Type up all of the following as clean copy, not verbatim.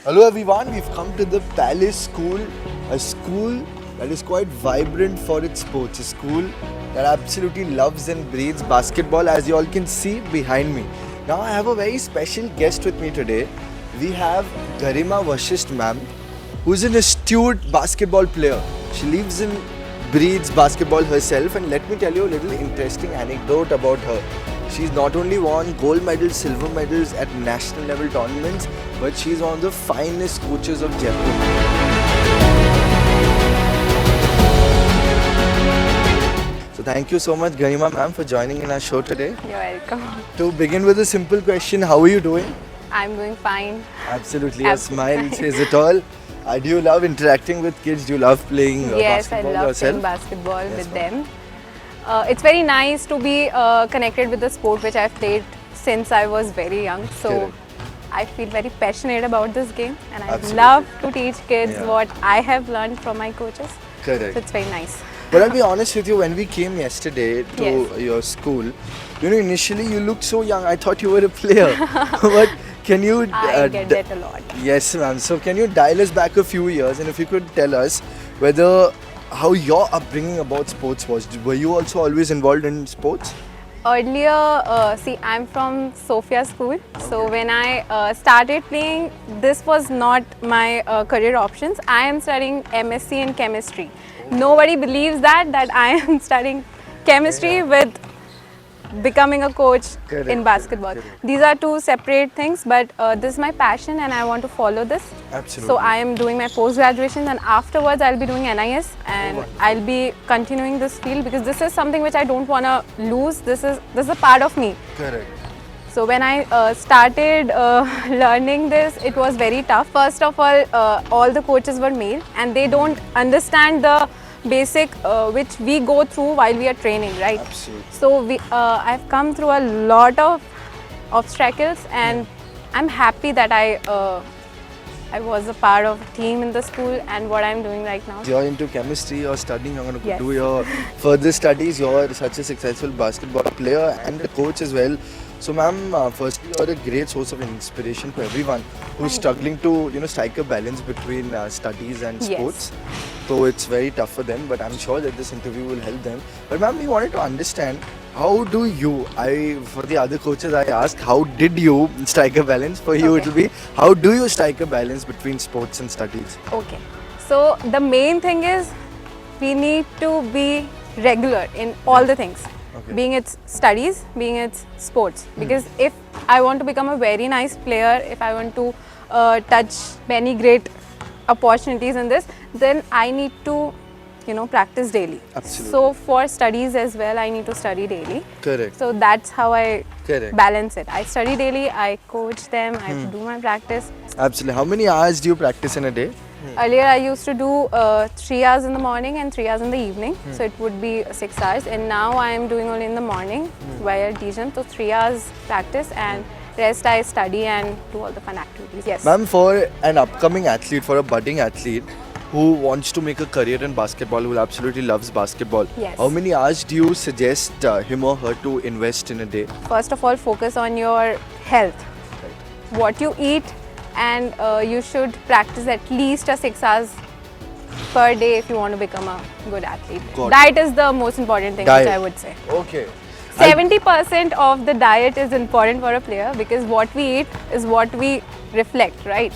Hello everyone, we've come to the Palace School, a school that is quite vibrant for its sports, a school that absolutely loves and breeds basketball, as you all can see behind me. Now I have a very special guest with me today. We have Garima Vashist ma'am, who's an astute basketball player. She lives and breeds basketball herself, and let me tell you a little interesting anecdote about her. She's not only won gold medals, silver medals at national level tournaments, but she's one of the finest coaches of Jaipur. So thank you so much Garima ma'am for joining in our show today. You're welcome. To begin with a simple question, how are you doing? I'm doing fine. Absolutely, your smile says it all. Do you love interacting with kids? Do you love playing Yes, I basketball love yourself? playing basketball with them. It's very nice to be connected with the sport which I've played since I was very young. So Correct. I feel very passionate about this game, and I Absolutely. love to teach kids Yeah. what I have learned from my coaches. Correct. So it's very nice. But I'll be honest with you, when we came yesterday to Yes. your school, initially you looked so young. I thought you were a player. But can you... I get that a lot. Yes, ma'am. So can you dial us back a few years, and if you could tell us whether how your upbringing about sports was. Were you also always involved in sports? Earlier, see, I'm from Sophia School. So when I started playing, this was not my career options. I am studying MSc in chemistry. Nobody believes that I am studying chemistry with becoming a coach Correct, in basketball. correct. These are two separate things, but this is my passion and I want to follow this. Absolutely. So I am doing my post-graduation, and afterwards I'll be doing NIS, and I'll be continuing this field because this is something which I don't want to lose. This is a part of me. Correct. So when I started learning this, it was very tough. First of all the coaches were male, and they don't understand the basic which we go through while we are training, right? Absolutely. So I've come through a lot of obstacles, and I'm happy that I was a part of a team in the school and what I'm doing right now. You're into chemistry, you're studying, you're going to Yes. do your further studies. You're such a successful basketball player and a coach as well. So ma'am, firstly, you're a great source of inspiration to everyone who's struggling to strike a balance between studies and Yes. sports. So it's very tough for them, but I'm sure that this interview will help them. But ma'am, we wanted to understand, how do you, for the other coaches I asked, how did you strike a balance? For you Okay. it will be, how do you strike a balance between sports and studies? Okay. So the main thing is we need to be regular in all the things. Okay. Being it's studies, being it's sports. Because if I want to become a very nice player, if I want to touch many great opportunities in this, then I need to practice daily. Absolutely. So for studies as well, I need to study daily. Correct. So that's how I Correct. balance it. I study daily, I coach them, I do my practice. Absolutely. How many hours do you practice in a day? Earlier I used to do 3 hours in the morning and 3 hours in the evening, so it would be 6 hours, and now I am doing only in the morning while teaching, so 3 hours practice and rest I study and do all the fun activities. Yes. Ma'am, for an upcoming athlete, for a budding athlete who wants to make a career in basketball, who absolutely loves basketball, Yes. how many hours do you suggest him or her to invest in a day? First of all, focus on your health, what you eat, and you should practice at least 6 hours per day if you want to become a good athlete. Got it. Diet is the most important thing, Diet. which I would say. Okay. 70% of the diet is important for a player, because what we eat is what we reflect, right?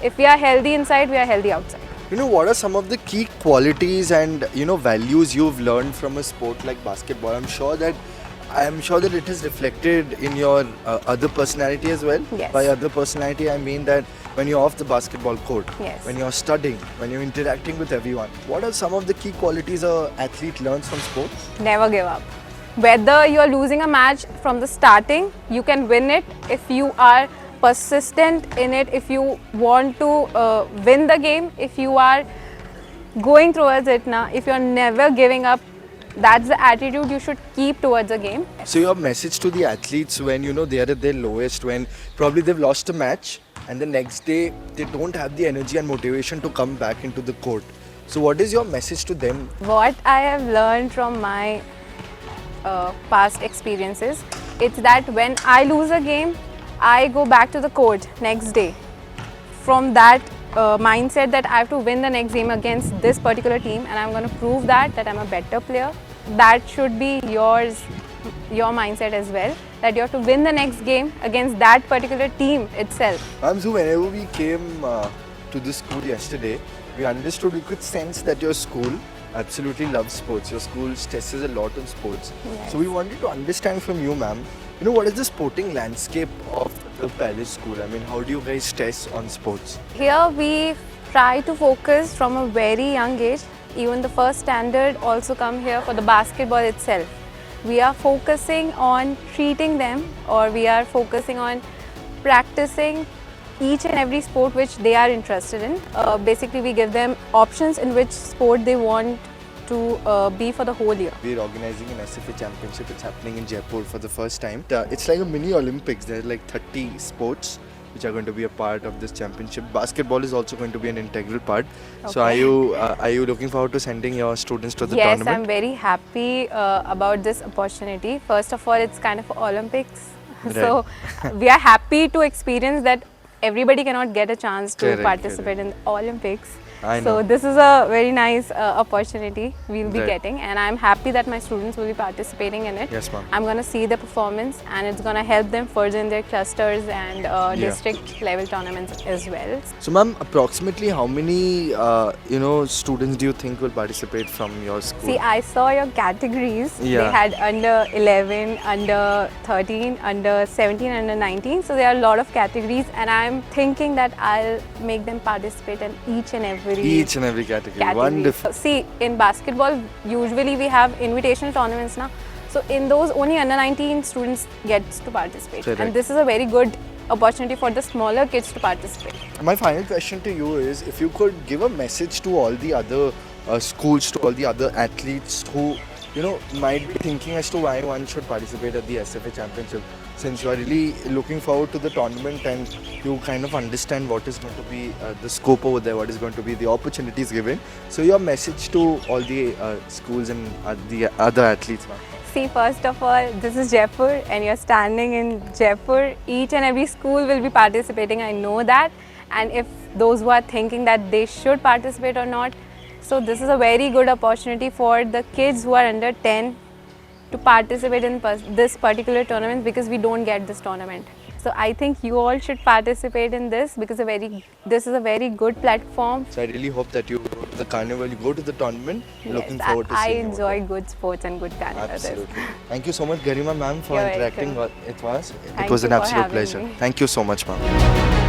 If we are healthy inside, we are healthy outside. What are some of the key qualities and values you've learned from a sport like basketball? I'm sure that it is reflected in your other personality as well. Yes. By other personality, I mean that when you're off the basketball court, Yes. when you're studying, when you're interacting with everyone, what are some of the key qualities an athlete learns from sports? Never give up. Whether you are losing a match from the starting, you can win it if you are persistent in it, if you want to win the game, if you are going towards it now, if you are never giving up. That's the attitude you should keep towards the game. So your message to the athletes when they are at their lowest, when probably they've lost a match and the next day they don't have the energy and motivation to come back into the court. So what is your message to them? What I have learned from my past experiences, it's that when I lose a game, I go back to the court next day from that mindset that I have to win the next game against this particular team, and I'm going to prove that I'm a better player. That should be your mindset as well, that you have to win the next game against that particular team itself. Ma'am, so whenever we came to the school yesterday, we understood, we could sense that your school absolutely loves sports. Your school stresses a lot on sports. Yes. So we wanted to understand from you, ma'am, what is the sporting landscape of the Palace School? I mean, how do you guys stress on sports? Here we try to focus from a very young age. Even the first standard also come here for the basketball itself. We are focusing on treating them, or we are focusing on practicing each and every sport which they are interested in. Basically, we give them options in which sport they want to be for the whole year. We're organizing an SFA Championship. It's happening in Jaipur for the first time. It's like a mini Olympics. There are like 30 sports which are going to be a part of this championship. Basketball is also going to be an integral part. Okay. So are you looking forward to sending your students to the yes, tournament? I'm very happy about this opportunity. First of all, it's kind of Olympics. Right. So we are happy to experience that everybody cannot get a chance to participate in the Olympics. I know. So this is a very nice opportunity we'll be Right. getting, and I'm happy that my students will be participating in it. Yes, ma'am. I'm going to see the performance, and it's going to help them further in their clusters and district level tournaments as well. So, ma'am, approximately how many students do you think will participate from your school? See, I saw your categories. Yeah. They had under 11, under 13, under 17, under 19. So there are a lot of categories, and I'm thinking that I'll make them participate in each and every category. Wonderful. See, in basketball, usually we have invitational tournaments now. So in those, only under 19 students gets to participate. Correct. And this is a very good opportunity for the smaller kids to participate. My final question to you is, if you could give a message to all the other schools, to all the other athletes who might be thinking as to why one should participate at the SFA Championship, since you are really looking forward to the tournament and you kind of understand what is going to be the scope over there, what is going to be the opportunities given. So your message to all the schools and the other athletes, ma'am. See, first of all, this is Jaipur and you're standing in Jaipur. Each and every school will be participating, I know that. And if those who are thinking that they should participate or not, so this is a very good opportunity for the kids who are under 10 to participate in this particular tournament, because we don't get this tournament. So I think you all should participate in this, because this is a very good platform. So I really hope that you go to the carnival, you go to the tournament. Yes, Looking forward to I seeing you. enjoy good sports and good carnivals. Absolutely. Thank you so much, Garima ma'am, for You're interacting welcome. with us. It Thank was you an for absolute having pleasure. me. Thank you so much, ma'am.